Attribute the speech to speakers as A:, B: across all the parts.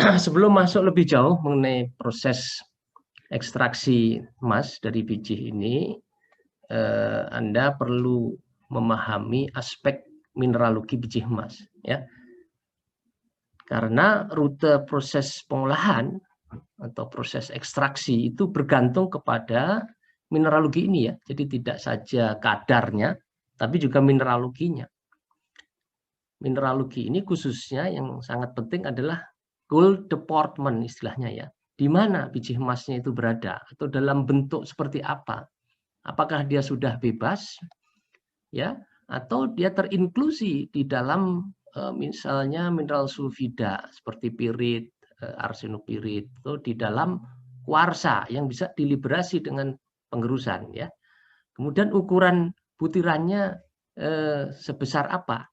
A: Sebelum masuk lebih jauh mengenai proses ekstraksi emas dari biji ini, Anda perlu memahami aspek mineralogi biji emas, ya. Karena rute proses pengolahan atau proses ekstraksi itu bergantung kepada mineralogi ini, ya. Jadi tidak saja kadarnya, tapi juga mineraloginya. Mineralogi ini khususnya yang sangat penting adalah gold deportment istilahnya, ya. Di mana biji emasnya itu berada atau dalam bentuk seperti apa? Apakah dia sudah bebas, ya, atau dia terinklusi di dalam misalnya mineral sulfida seperti pirit, arsenopirit, atau di dalam kuarsa yang bisa diliberasi dengan pengerusan, ya. Kemudian ukuran butirannya sebesar apa?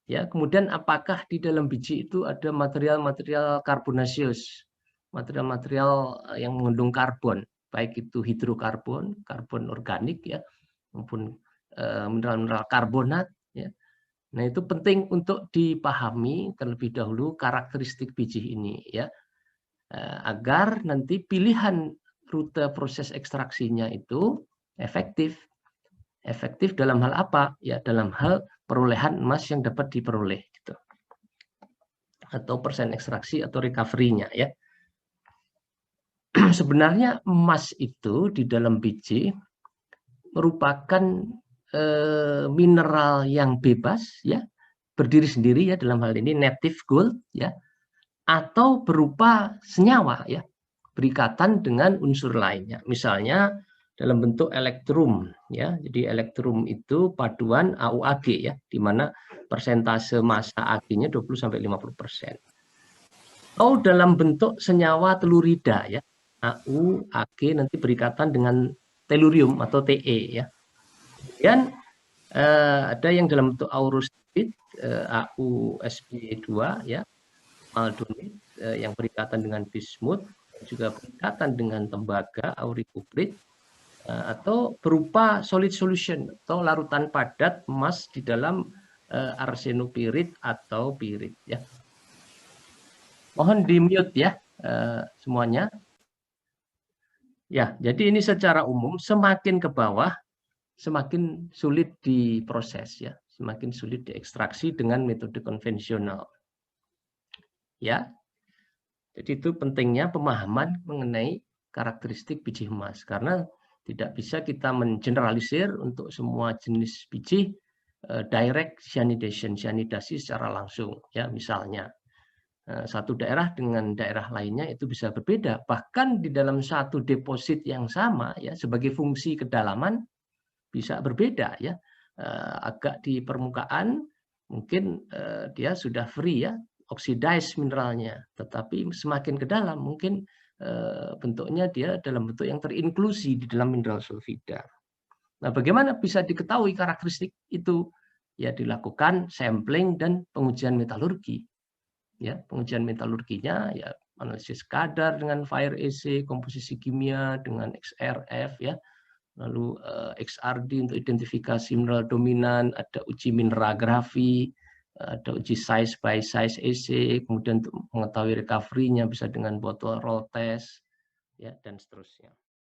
A: Ya, kemudian apakah di dalam biji itu ada material-material karbonaceus, material-material yang mengandung karbon, baik itu hidrokarbon, karbon organik, ya, maupun mineral-mineral karbonat, ya. Nah, itu penting untuk dipahami terlebih dahulu karakteristik biji ini, ya, agar nanti pilihan rute proses ekstraksinya itu efektif. Efektif dalam hal apa? Ya, dalam hal perolehan emas yang dapat diperoleh, gitu. Atau persen ekstraksi atau recovery-nya, ya. Sebenarnya emas itu di dalam biji merupakan mineral yang bebas, ya, berdiri sendiri, ya, dalam hal ini native gold, ya, atau berupa senyawa, ya, berikatan dengan unsur lainnya. Misalnya dalam bentuk elektrum, ya. Jadi elektrum itu paduan AuAg, ya, di mana persentase massa Ag-nya 20-50%. Atau dalam bentuk senyawa telurida, ya. Au, Ag nanti berikatan dengan tellurium atau Te, ya. Kemudian ada yang dalam bentuk aurostigmate, AuSb2, ya, maldonit yang berikatan dengan bismut, juga berikatan dengan tembaga, auricuprid, atau berupa solid solution atau larutan padat emas di dalam arsenopirit atau pirit, ya. Mohon di mute, ya, semuanya. Ya, jadi ini secara umum semakin ke bawah semakin sulit diproses, ya, semakin sulit diekstraksi dengan metode konvensional. Ya. Jadi itu pentingnya pemahaman mengenai karakteristik biji emas, karena tidak bisa kita mengeneralisir untuk semua jenis biji direct cyanidation, cyanidasi secara langsung, ya. Misalnya satu daerah dengan daerah lainnya itu bisa berbeda, bahkan di dalam satu deposit yang sama, ya, sebagai fungsi kedalaman bisa berbeda, ya. Agak di permukaan mungkin dia sudah free, ya, oxidize mineralnya, tetapi semakin ke dalam mungkin bentuknya dia dalam bentuk yang terinklusi di dalam mineral sulfida. Nah, bagaimana bisa diketahui karakteristik itu? Ya, dilakukan sampling dan pengujian metalurgi. Ya, pengujian metalurginya, ya, analisis kadar dengan fire assay, komposisi kimia dengan XRF, ya, lalu XRD untuk identifikasi mineral dominan, ada uji mineralografi, ada uji size by size assay, kemudian untuk mengetahui recovery-nya bisa dengan bottle roll test, ya, dan seterusnya.